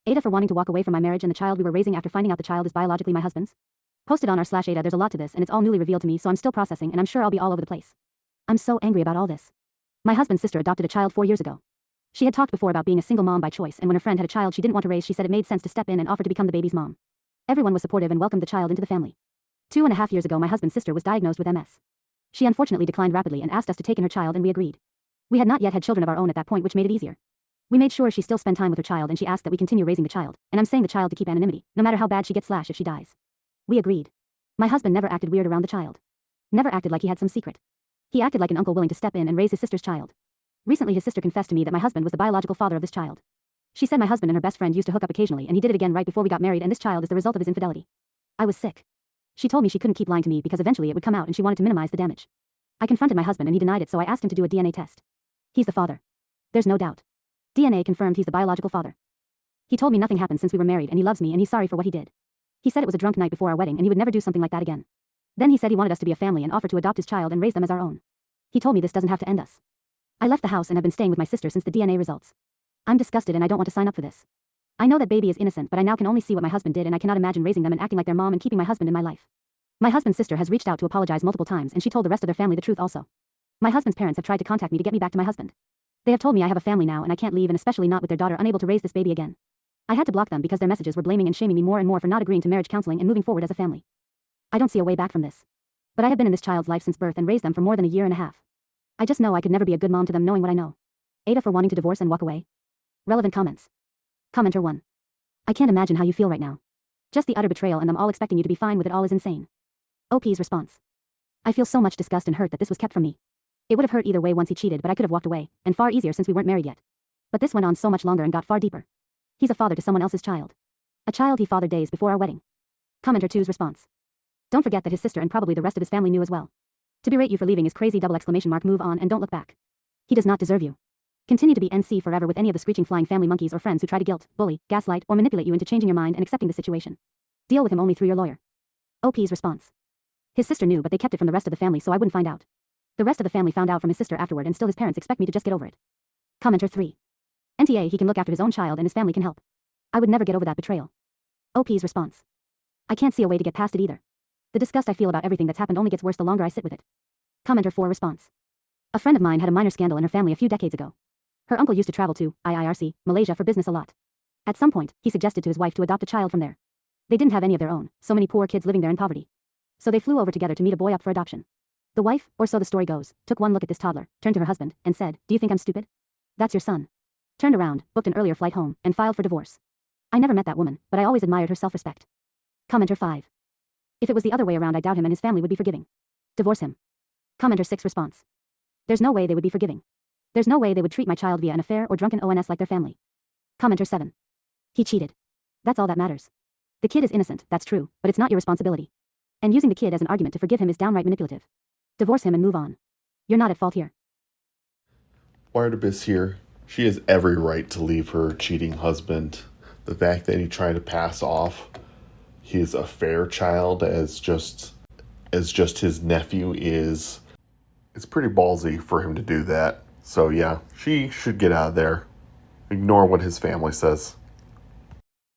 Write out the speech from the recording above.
AITAH for wanting to walk away from my marriage and the child we were raising after finding out the child is biologically my husband's. Posted on r/AITAH. There's a lot to this and it's all newly revealed to me, so I'm still processing and I'm sure I'll be all over the place. I'm so angry about all this. My husband's sister adopted a child 4 years ago. She had talked before about being a single mom by choice, and when her friend had a child she didn't want to raise, she said it made sense to step in and offer to become the baby's mom. Everyone was supportive and welcomed the child into the family. 2.5 years ago my husband's sister was diagnosed with MS. She unfortunately declined rapidly and asked us to take in her child, and we agreed. We had not yet had children of our own at that point, which made it easier. We made sure she still spent time with her child, and she asked that we continue raising the child, and I'm saying the child to keep anonymity, no matter how bad she gets / if she dies. We agreed. My husband never acted weird around the child. Never acted like he had some secret. He acted like an uncle willing to step in and raise his sister's child. Recently his sister confessed to me that my husband was the biological father of this child. She said my husband and her best friend used to hook up occasionally, and he did it again right before we got married, and this child is the result of his infidelity. I was sick. She told me she couldn't keep lying to me because eventually it would come out, and she wanted to minimize the damage. I confronted my husband and he denied it, so I asked him to do a DNA test. He's the father. There's no doubt. DNA confirmed he's the biological father. He told me nothing happened since we were married and he loves me and he's sorry for what he did. He said it was a drunk night before our wedding and he would never do something like that again. Then he said he wanted us to be a family and offered to adopt his child and raise them as our own. He told me this doesn't have to end us. I left the house and have been staying with my sister since the DNA results. I'm disgusted and I don't want to sign up for this. I know that baby is innocent, but I now can only see what my husband did, and I cannot imagine raising them and acting like their mom and keeping my husband in my life. My husband's sister has reached out to apologize multiple times, and she told the rest of their family the truth also. My husband's parents have tried to contact me to get me back to my husband. They have told me I have a family now and I can't leave, and especially not with their daughter unable to raise this baby again. I had to block them because their messages were blaming and shaming me more and more for not agreeing to marriage counseling and moving forward as a family. I don't see a way back from this. But I have been in this child's life since birth and raised them for more than a year and a half. I just know I could never be a good mom to them knowing what I know. AITAH for wanting to divorce and walk away. Relevant comments. Commenter 1. I can't imagine how you feel right now. Just the utter betrayal and them all expecting you to be fine with it all is insane. OP's response. I feel so much disgust and hurt that this was kept from me. It would have hurt either way once he cheated, but I could have walked away, and far easier since we weren't married yet. But this went on so much longer and got far deeper. He's a father to someone else's child. A child he fathered days before our wedding. Commenter 2's response. Don't forget that his sister and probably the rest of his family knew as well. To berate you for leaving is crazy ! Move on and don't look back. He does not deserve you. Continue to be NC forever with any of the screeching flying family monkeys or friends who try to guilt, bully, gaslight, or manipulate you into changing your mind and accepting the situation. Deal with him only through your lawyer. OP's response. His sister knew, but they kept it from the rest of the family so I wouldn't find out. The rest of the family found out from his sister afterward, and still his parents expect me to just get over it. Commenter 3. NTA, he can look after his own child and his family can help. I would never get over that betrayal. OP's response. I can't see a way to get past it either. The disgust I feel about everything that's happened only gets worse the longer I sit with it. Commenter 4 response. A friend of mine had a minor scandal in her family a few decades ago. Her uncle used to travel to IIRC, Malaysia for business a lot. At some point, he suggested to his wife to adopt a child from there. They didn't have any of their own, so many poor kids living there in poverty. So they flew over together to meet a boy up for adoption. The wife, or so the story goes, took one look at this toddler, turned to her husband, and said, "Do you think I'm stupid? That's your son." Turned around, booked an earlier flight home, and filed for divorce. I never met that woman, but I always admired her self-respect. Commenter 5. If it was the other way around, I doubt him and his family would be forgiving. Divorce him. Commenter 6 response. There's no way they would be forgiving. There's no way they would treat my child via an affair or drunken ONS like their family. Commenter 7. He cheated. That's all that matters. The kid is innocent, that's true, but it's not your responsibility. And using the kid as an argument to forgive him is downright manipulative. Divorce him and move on. You're not at fault here. Barnabas here. She has every right to leave her cheating husband. The fact that he tried to pass off his affair child as just his nephew is, it's pretty ballsy for him to do that. So yeah, she should get out of there. Ignore what his family says.